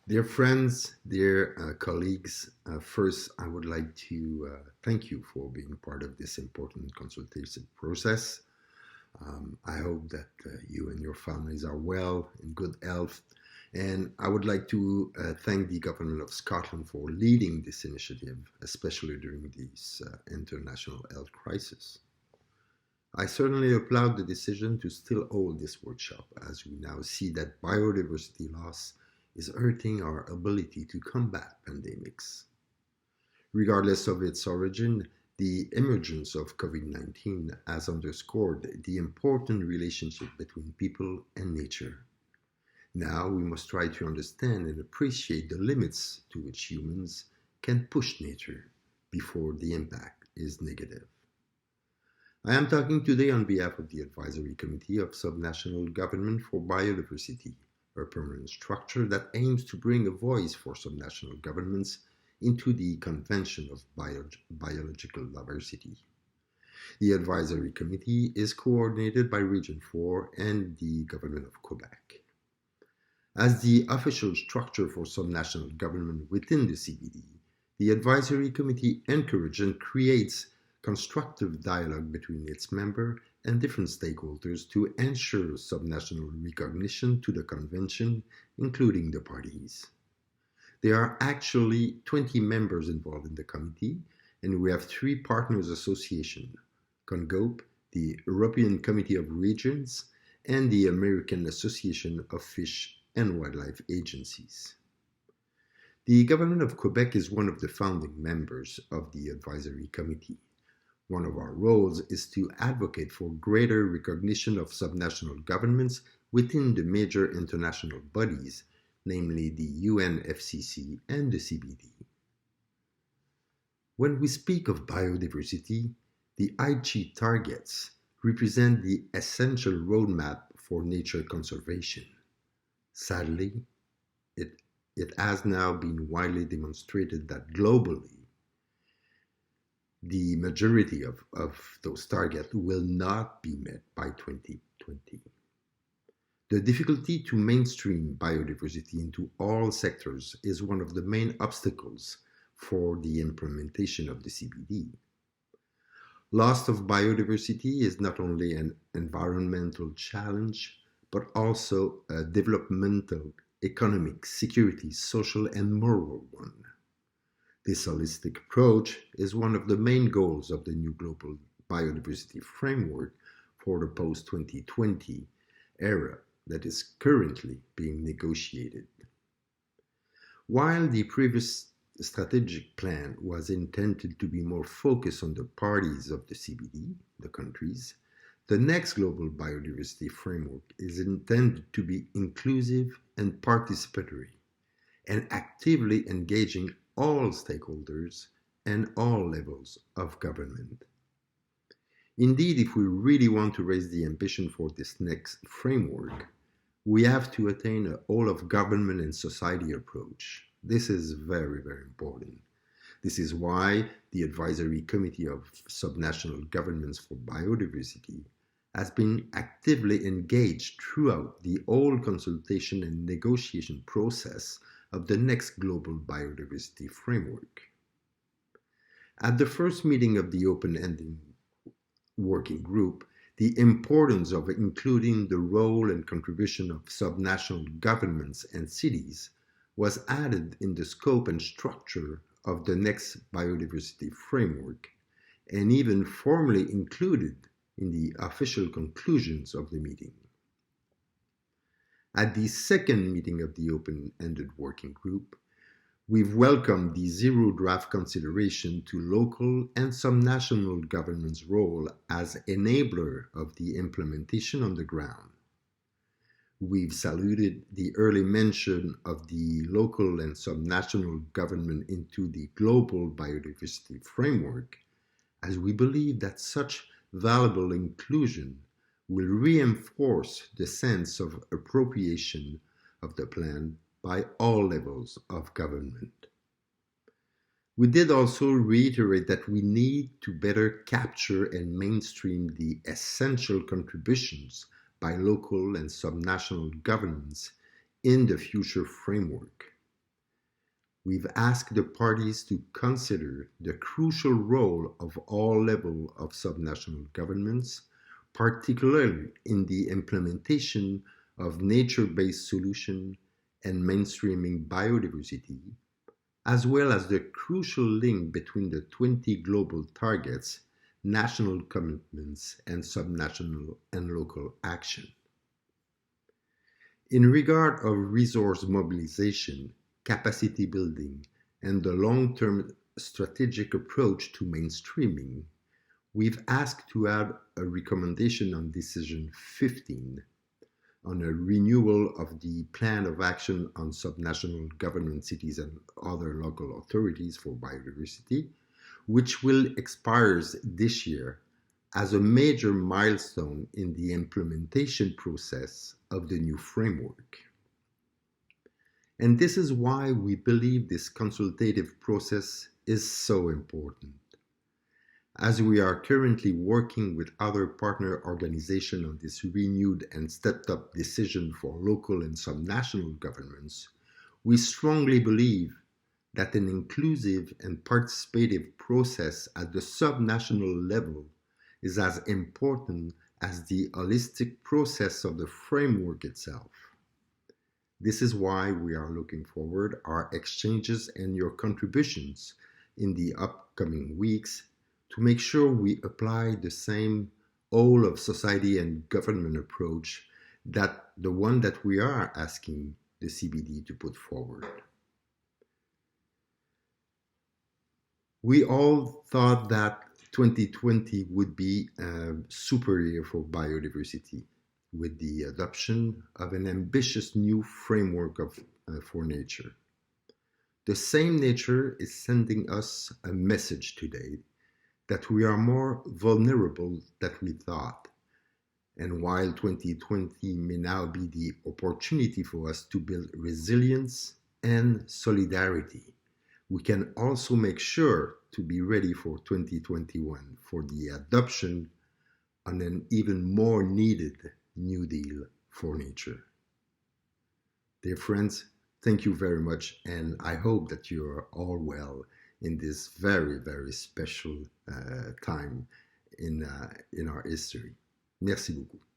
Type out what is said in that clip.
Dear friends, dear colleagues, first I would like to thank you for being part of this important consultation process. I hope that you and your families are well, in good health, and I would like to thank the Government of Scotland for leading this initiative, especially during this international health crisis. I certainly applaud the decision to still hold this workshop as we now see that biodiversity loss is hurting our ability to combat pandemics. Regardless of its origin, the emergence of COVID 19 has underscored the important relationship between people and nature. Now we must try to understand and appreciate the limits to which humans can push nature before the impact is negative. I am talking today on behalf of the Advisory Committee of Subnational Government for Biodiversity, a permanent structure that aims to bring a voice for subnational governments into the Convention of Biological Diversity. The Advisory Committee is coordinated by Region 4 and the Government of Quebec. As the official structure for subnational government within the CBD, the Advisory Committee encourages and creates constructive dialogue between its members and different stakeholders to ensure subnational recognition to the Convention, including the parties. There are actually 20 members involved in the committee, and we have three partners associations, CONGOP, the European Committee of Regions, and the American Association of Fish and Wildlife Agencies. The Government of Quebec is one of the founding members of the Advisory Committee. One of our roles is to advocate for greater recognition of subnational governments within the major international bodies, namely the UNFCCC and the CBD. When we speak of biodiversity, the Aichi targets represent the essential roadmap for nature conservation. Sadly, it has now been widely demonstrated that globally, the majority of those targets will not be met by 2020. The difficulty to mainstream biodiversity into all sectors is one of the main obstacles for the implementation of the CBD. Loss of biodiversity is not only an environmental challenge, but also a developmental, economic, security, social, and moral one. This holistic approach is one of the main goals of the new global biodiversity framework for the post-2020 era that is currently being negotiated. While the previous strategic plan was intended to be more focused on the parties of the CBD, the countries, the next global biodiversity framework is intended to be inclusive and participatory and actively engaging all stakeholders and all levels of government. Indeed, if we really want to raise the ambition for this next framework, we have to attain a whole of government and society approach. This is very, very important. This is why the Advisory Committee of Subnational Governments for Biodiversity has been actively engaged throughout the whole consultation and negotiation process of the next global biodiversity framework. At the first meeting of the open-ended working group, the importance of including the role and contribution of subnational governments and cities was added in the scope and structure of the next biodiversity framework, and even formally included in the official conclusions of the meeting. At the second meeting of the open-ended working group, we've welcomed the zero draft consideration to local and subnational governments' role as enabler of the implementation on the ground. We've saluted the early mention of the local and subnational government into the global biodiversity framework, as we believe that such valuable inclusion will reinforce the sense of appropriation of the plan by all levels of government. We did also reiterate that we need to better capture and mainstream the essential contributions by local and subnational governments in the future framework. we've asked the parties to consider the crucial role of all levels of subnational governments, particularly in the implementation of nature-based solutions and mainstreaming biodiversity, as well as the crucial link between the 20 global targets, national commitments, and subnational and local action. In regard of resource mobilization, capacity building, and the long-term strategic approach to mainstreaming, we've asked to add a recommendation on Decision 15 on a renewal of the Plan of Action on Subnational Government Cities and Other Local Authorities for Biodiversity, which will expire this year as a major milestone in the implementation process of the new framework. And this is why we believe this consultative process is so important. As we are currently working with other partner organizations on this renewed and stepped up decision for local and subnational governments, we strongly believe that an inclusive and participative process at the subnational level is as important as the holistic process of the framework itself. This is why we are looking forward our exchanges and your contributions in the upcoming weeks to make sure we apply the same whole of society and government approach that the one that we are asking the CBD to put forward. We all thought that 2020 would be a super year for biodiversity with the adoption of an ambitious new framework for nature. The same nature is sending us a message today that we are more vulnerable than we thought. And while 2020 may now be the opportunity for us to build resilience and solidarity, we can also make sure to be ready for 2021 for the adoption on an even more needed New Deal for nature. Dear friends, thank you very much, and I hope that you are all well in this very, very special time in our history. Merci beaucoup.